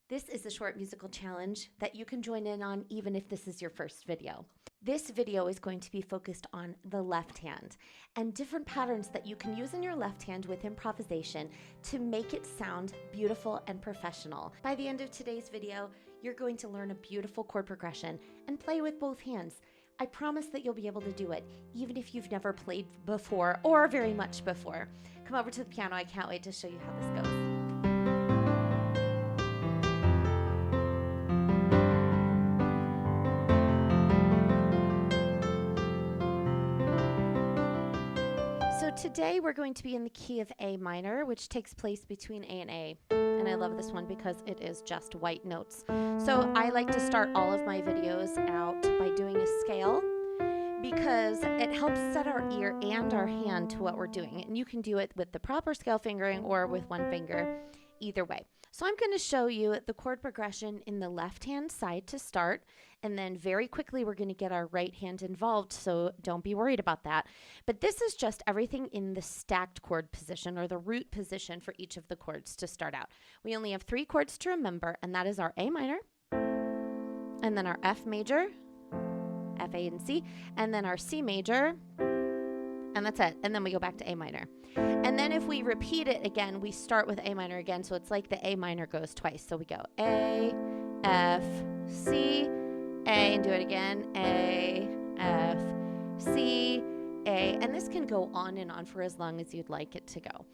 This is a short musical challenge that you can join in on even if this is your first video. This video is going to be focused on the left hand and different patterns that you can use in your left hand with improvisation to make it sound beautiful and professional. By the end of today's video, you're going to learn a beautiful chord progression and play with both hands. I promise that you'll be able to do it even if you've never played before or very much before. Come over to the piano. I can't wait to show you how this goes. So today we're going to be in the key of A minor, which takes place between A and A. And I love this one because it is just white notes. So I like to start all of my videos out by doing a scale because it helps set our ear and our hand to what we're doing. And you can do it with the proper scale fingering or with one finger, either way. So I'm going to show you the chord progression in the left-hand side to start, and then very quickly we're going to get our right hand involved, so don't be worried about that. But this is just everything in the stacked chord position or the root position for each of the chords to start out. We only have 3 chords to remember, and that is our A minor, and then our F major, F, A, and C, and then our C major, and that's it. And then we go back to A minor. And then if we repeat it again, we start with A minor again. So it's like the A minor goes twice. So we go A, F, C, A, and do it again. A, F, C, A. And this can go on and on for as long as you'd like it to go.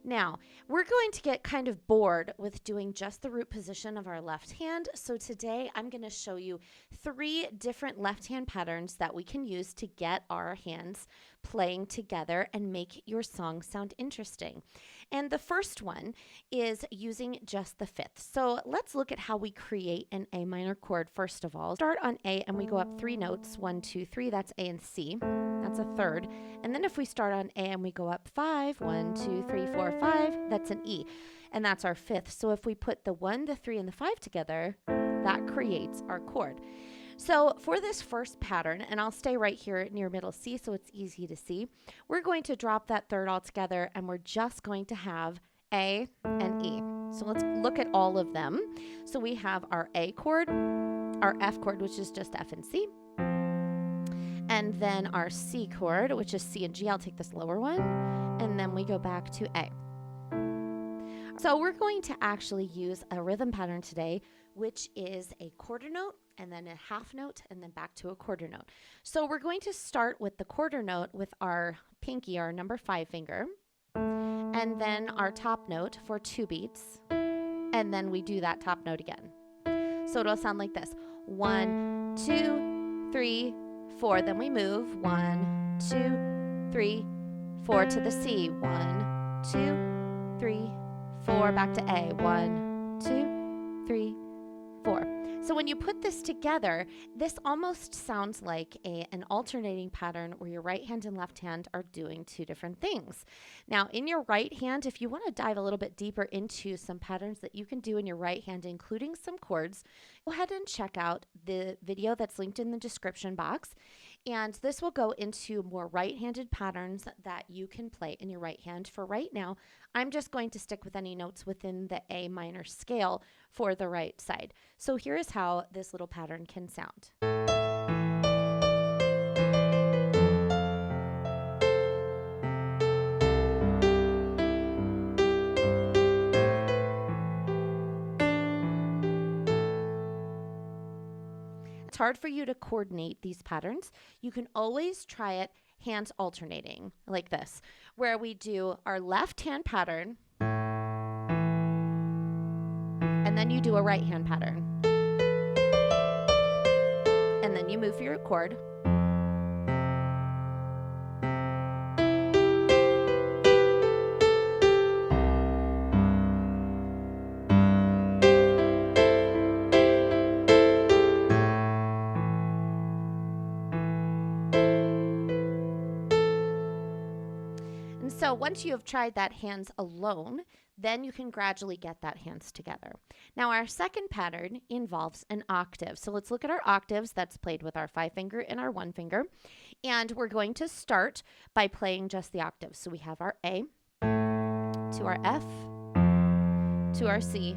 Now, we're going to get kind of bored with doing just the root position of our left hand. So today I'm going to show you 3 different left hand patterns that we can use to get our hands playing together and make your song sound interesting. And the first one is using just the 5th. So let's look at how we create an A minor chord first of all. Start on A and we go up 3 notes, 1, 2, 3, that's A and C. That's a third. And then if we start on A and we go up 5, 1, 2, 3, 4, 5, that's an E. And that's our 5th. So if we put the 1, the 3, and the 5 together, that creates our chord. So for this first pattern, and I'll stay right here near middle C so it's easy to see, we're going to drop that third all together and we're just going to have A and E. So let's look at all of them. So we have our A chord, our F chord, which is just F and C, and then our C chord, which is C and G. I'll take this lower one, and then we go back to A. So we're going to actually use a rhythm pattern today, which is a quarter note and then a half note and then back to a quarter note. So we're going to start with the quarter note with our pinky, our number 5 finger, and then our top note for 2 beats, and then we do that top note again. So it'll sound like this: 1, 2, 3, 4. Then we move 1, 2, 3, 4 to the C. 1, 2, 3, 4 back to A. 1, 2, 3, 4. So when you put this together, this almost sounds like an alternating pattern where your right hand and left hand are doing 2 different things. Now, in your right hand, if you want to dive a little bit deeper into some patterns that you can do in your right hand, including some chords, go ahead and check out the video that's linked in the description box. And this will go into more right-handed patterns that you can play in your right hand. For right now, I'm just going to stick with any notes within the A minor scale for the right side. So here is how this little pattern can sound. It's hard for you to coordinate these patterns. You can always try it hands alternating like this, where we do our left hand pattern and then you do a right hand pattern. And then you move your chord. So once you have tried that hands alone, then you can gradually get that hands together. Now our second pattern involves an octave. So let's look at our octaves that's played with our 5 finger and our 1 finger. And we're going to start by playing just the octaves. So we have our A to our F to our C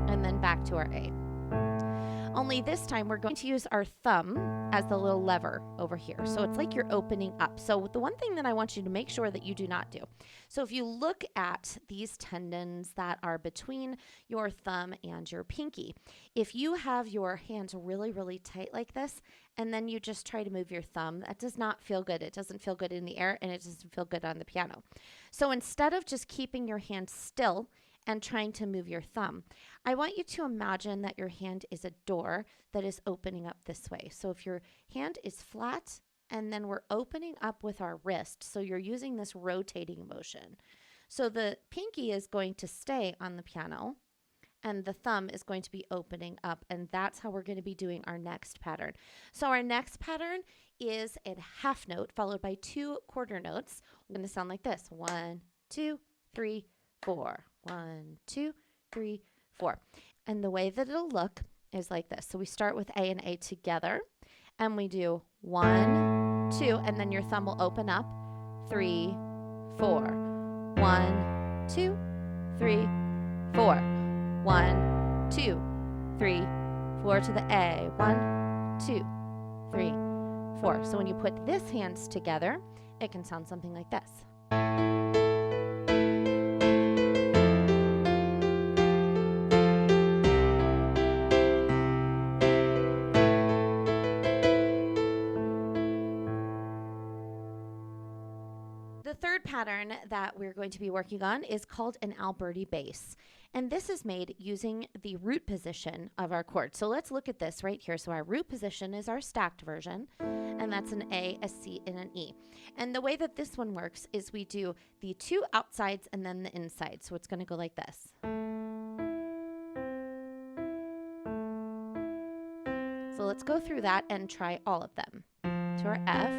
and then back to our A. Only this time we're going to use our thumb as the little lever over here. So it's like you're opening up. So the one thing that I want you to make sure that you do not do. So if you look at these tendons that are between your thumb and your pinky, if you have your hands really, really tight like this, and then you just try to move your thumb, that does not feel good. It doesn't feel good in the air, and it doesn't feel good on the piano. So instead of just keeping your hand still and trying to move your thumb, I want you to imagine that your hand is a door that is opening up this way. So if your hand is flat and then we're opening up with our wrist, so you're using this rotating motion. So the pinky is going to stay on the piano and the thumb is going to be opening up, and that's how we're going to be doing our next pattern. So our next pattern is a half note followed by 2 quarter notes. We're going to sound like this: 1, 2, 3, 4. 1, 2, 3, 4. And the way that it'll look is like this. So we start with A and A together, and we do 1, 2, and then your thumb will open up. 3, 4. 1, 2, 3, 4. 1, 2, 3, 4 to the A. 1, 2, 3, 4. So when you put this hands together, it can sound something like this. The third pattern that we're going to be working on is called an Alberti Bass. And this is made using the root position of our chord. So let's look at this right here. So our root position is our stacked version, and that's an A, a C, and an E. And the way that this one works is we do the 2 outsides and then the inside. So it's going to go like this. So let's go through that and try all of them. To our F,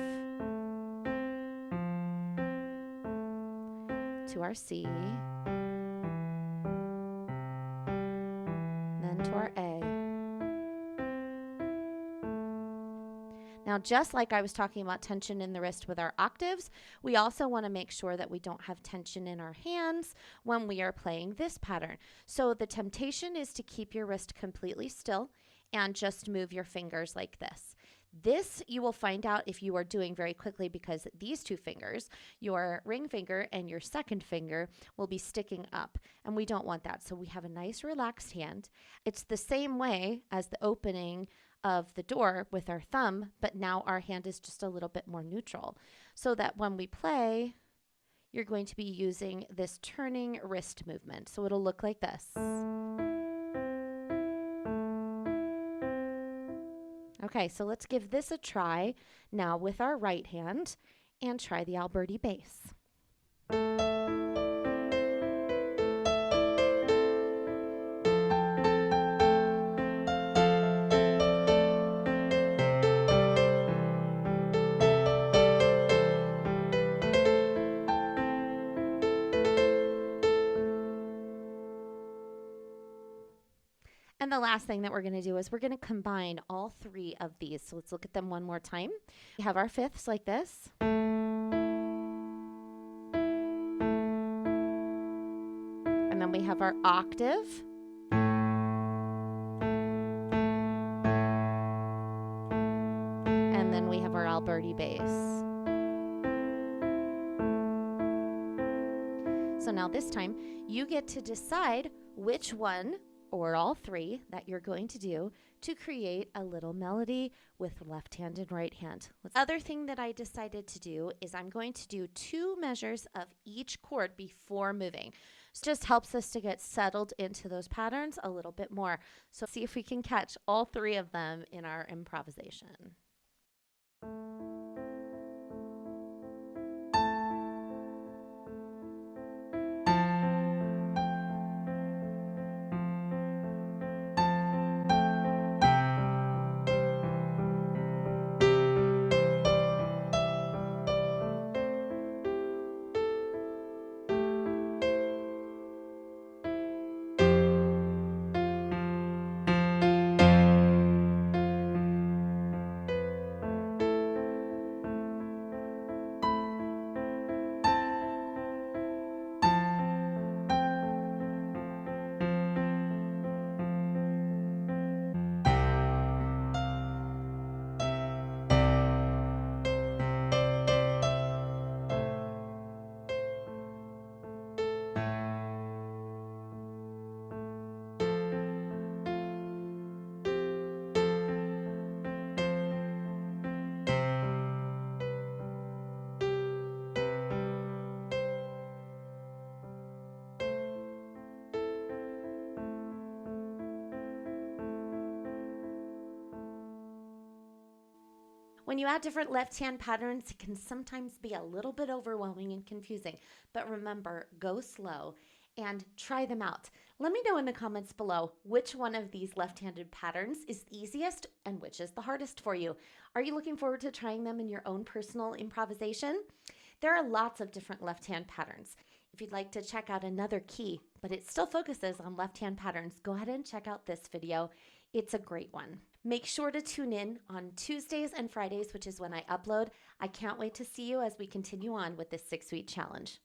to our C, then to our A. Now, just like I was talking about tension in the wrist with our octaves, we also want to make sure that we don't have tension in our hands when we are playing this pattern. So the temptation is to keep your wrist completely still and just move your fingers like this. This you will find out if you are doing very quickly, because these 2 fingers, your ring finger and your second finger, will be sticking up, and we don't want that. So we have a nice relaxed hand. It's the same way as the opening of the door with our thumb, but now our hand is just a little bit more neutral, so that when we play, you're going to be using this turning wrist movement. So it'll look like this. Okay, so let's give this a try now with our right hand and try the Alberti Bass. And the last thing that we're going to do is we're going to combine all 3 of these. So let's look at them one more time. We have our fifths like this. And then we have our octave. And then we have our Alberti Bass. So now this time you get to decide which one or all 3 that you're going to do to create a little melody with left hand and right hand. The other thing that I decided to do is I'm going to do 2 measures of each chord before moving. So it just helps us to get settled into those patterns a little bit more. So see if we can catch all 3 of them in our improvisation. When you add different left hand patterns, it can sometimes be a little bit overwhelming and confusing. But remember, go slow and try them out. Let me know in the comments below which one of these left-handed patterns is the easiest and which is the hardest for you. Are you looking forward to trying them in your own personal improvisation? There are lots of different left-hand patterns. If you'd like to check out another key, but it still focuses on left-hand patterns, go ahead and check out this video. It's a great one. Make sure to tune in on Tuesdays and Fridays, which is when I upload. I can't wait to see you as we continue on with this 6-week challenge.